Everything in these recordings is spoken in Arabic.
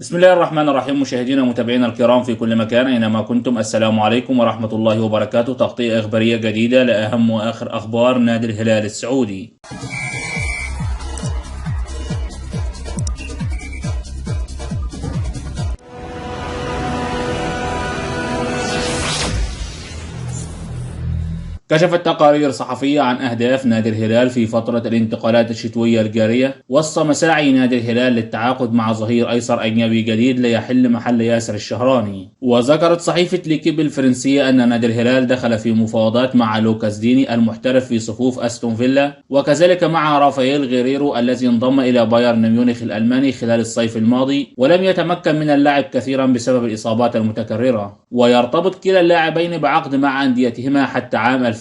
بسم الله الرحمن الرحيم. مشاهدينا ومتابعينا الكرام في كل مكان أينما كنتم، السلام عليكم ورحمة الله وبركاته. تغطية إخبارية جديدة لأهم وآخر أخبار نادي الهلال السعودي. كشفت تقارير صحفية عن أهداف نادي الهلال في فترة الانتقالات الشتوية الجارية وسط مساعي نادي الهلال للتعاقد مع ظهير أيسر أجنبي جديد ليحل محل ياسر الشهراني. وذكرت صحيفة ليكيب الفرنسية أن نادي الهلال دخل في مفاوضات مع لوكاس ديني المحترف في صفوف أستون فيلا، وكذلك مع رافائيل غيريرو الذي انضم إلى بايرن ميونخ الألماني خلال الصيف الماضي، ولم يتمكن من اللعب كثيرا بسبب الإصابات المتكررة. ويرتبط كلا اللاعبين بعقد مع أنديتهما حتى عام 2026،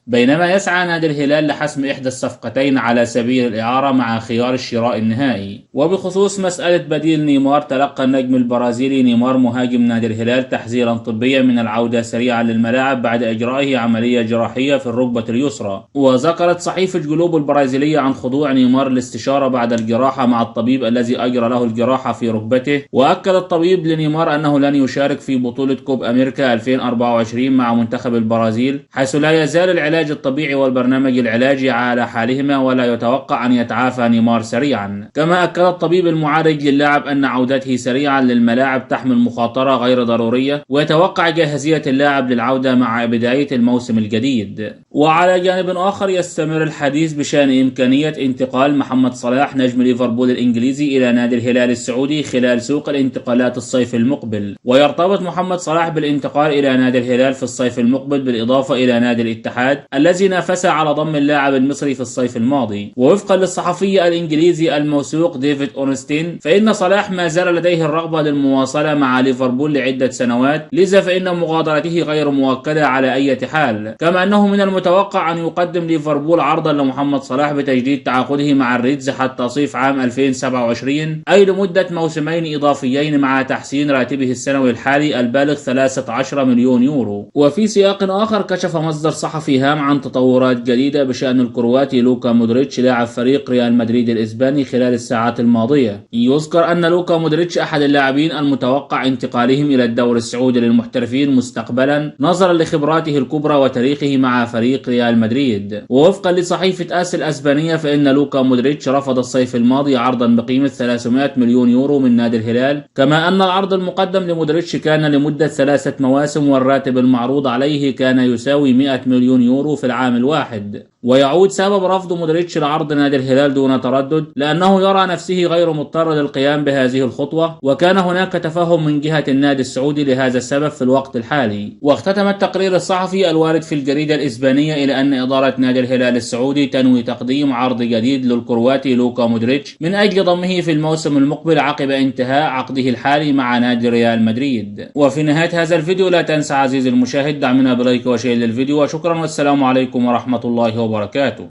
بينما يسعى نادي الهلال لحسم إحدى الصفقتين على سبيل الإعارة مع خيار الشراء النهائي. وبخصوص مسألة بديل نيمار، تلقى النجم البرازيلي نيمار مهاجم نادي الهلال تحذيرا طبيا من العودة سريعا للملاعب بعد إجرائه عملية جراحية في الركبة اليسرى. وذكرت صحيفة جلوب البرازيلية عن خضوع نيمار للاستشارة بعد الجراحة مع الطبيب الذي أجرى له الجراحة في ركبته. وأكد الطبيب لنيمار أنه لن يشارك في بطولة كوب أمريكا 2024 مع منتخب البرازيل، حيث لا يزال العلاج الطبيعي والبرنامج العلاجي على حالهما، ولا يتوقع أن يتعافى نيمار سريعا. كما أكد الطبيب المعالج للاعب أن عودته سريعا للملاعب تحمل مخاطرة غير ضرورية، ويتوقع جاهزية اللاعب للعودة مع بداية الموسم الجديد. وعلى جانب آخر، يستمر الحديث بشأن إمكانية انتقال محمد صلاح نجم ليفربول الإنجليزي إلى نادي الهلال السعودي خلال سوق الانتقالات الصيف المقبل. ويرتبط محمد صلاح بالانتقال إلى نادي الهلال في الصيف المقبل، بالإضافة إلى نادي الاتحاد الذي نافس على ضم اللاعب المصري في الصيف الماضي. ووفقا للصحفي الإنجليزي الموثوق ديفيد أونستين، فإن صلاح ما زال لديه الرغبة للمواصلة مع ليفربول لعدة سنوات، لذا فإن مغادرته غير مؤكدة على أي حال. كما أنه من المتوقع أن يقدم ليفربول عرضا لمحمد صلاح بتجديد تعاقده مع الريدز حتى صيف عام 2027، أي لمدة موسمين إضافيين، مع تحسين راتبه السنوي الحالي البالغ 13 مليون يورو. وفي سياق آخر، كشف مصدر صحفي هام عن تطورات جديدة بشأن الكرواتي لوكا مودريتش لاعب فريق ريال مدريد الإسباني خلال الساعات الماضية. يذكر أن لوكا مودريتش أحد اللاعبين المتوقع انتقالهم إلى الدوري السعودي للمحترفين مستقبلا، نظرا لخبراته الكبرى وتاريخه مع فريق ريال مدريد. ووفقا لصحيفة آس الأسبانية، فإن لوكا مودريتش رفض الصيف الماضي عرضا بقيمة 300 مليون يورو من نادي الهلال، كما أن العرض المقدم لمودريتش كان لمدة 3 مواسم، والراتب المعروض عليه كان يساوي 100 مليون يورو في العام الواحد. ويعود سبب رفض مودريتش لعرض نادي الهلال دون تردد لأنه يرى نفسه غير مضطر للقيام بهذه الخطوة، وكان هناك تفهم من جهة النادي السعودي لهذا السبب في الوقت الحالي. واختتم التقرير الصحفي الوارد في الجريدة الإسبانية إلى أن إدارة نادي الهلال السعودي تنوي تقديم عرض جديد للكرواتي لوكا مودريتش من أجل ضمه في الموسم المقبل عقب انتهاء عقده الحالي مع نادي ريال مدريد. وفي نهاية هذا الفيديو لا تنسى عزيزي المشاهد دعمنا بلايك وشير للفيديو، وشكرا والسلام عليكم ورحمة الله وبركاته.